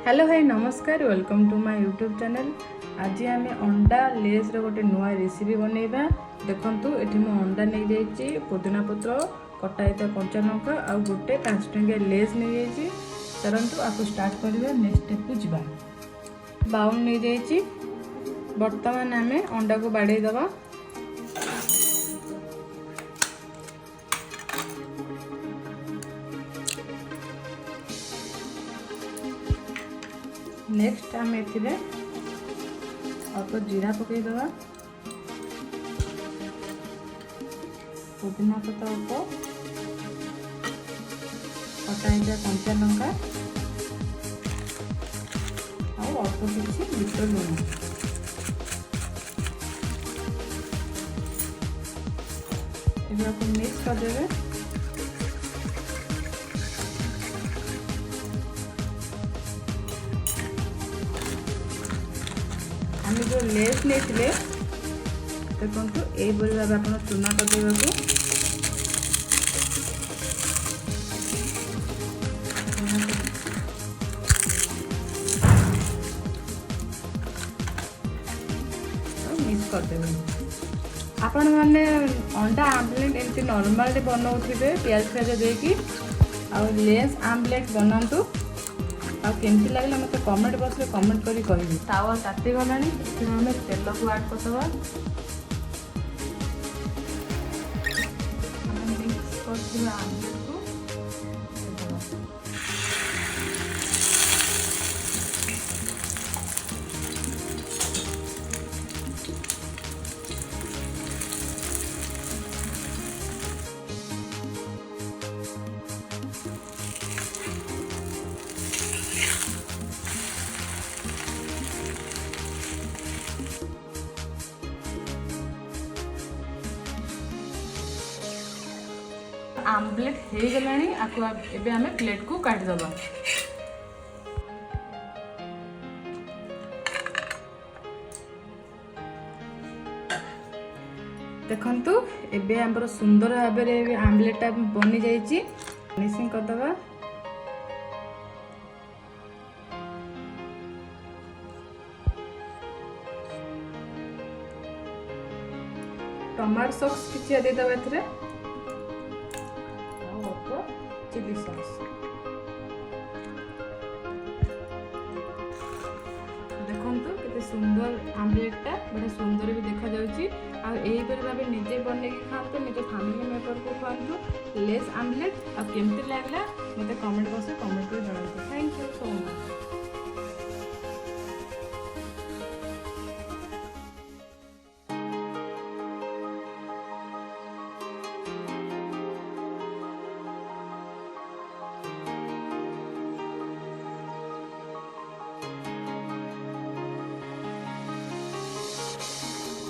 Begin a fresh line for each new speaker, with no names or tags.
Hello hi नमस्कार welcome to my YouTube channel. आज आम अंडा लेस रे गोटे नुआ रेसिपी बनैबा। देखंतु एठी मो अंडा नै जाइछि, पुदीना पत्र कटा हेता कंचा लंका आ गोटे 5 टंकिया लेस नै जाइछि। चलंतु आपको स्टार्ट करबा। नेक्स्ट स्टेप को जिबा। बाउल नै जाइछि। वर्तमान आमे अंडा को बाडै दबा। नेक्स्ट आम एथिरे अल्प जीरा पकई दबा, पुदीना पत्र अल्प, कटा हिजा कंचा लंका और अल्प किछि बिट लुण। एगुड़ा मिक्स करदेवे। आम जो लेस नहीं देखो यही भाव आप चूना करदेवा मिक्स करदेवे। आपण मैंने अंडा आमलेट एमती नॉर्मल बनाऊे प्याज फ्याज देकी आ लेस आमलेट बनातु। केमती लगे मत कमेंट बॉक्स में कमेंट करी कहिबी। तावा ताती गलानी आम तेल को ऐड करदबा। मिक्स कर आमलेट को आमलेट हो गलानी। आपको एबे आमे प्लेट को काट दबा। देखंतु एबे हमर सुंदर भाबे रे आमलेट बनी जाइछि। फिनिशिंग कर दबा। टमाटो सॉस किछि दे दबा एथरे, चिली सॉस। देखंतु केते सुंदर आमलेट बड़ा सुंदर भी देखा जाउची। आ एही पर भाबे निजे बने के खांतु, निजे फैमिली मेंबर को खांतु लेस आमलेट। आ केमते लागला मते कमेंट बॉक्स में कमेंट कर जणाइबे। Thank you so much.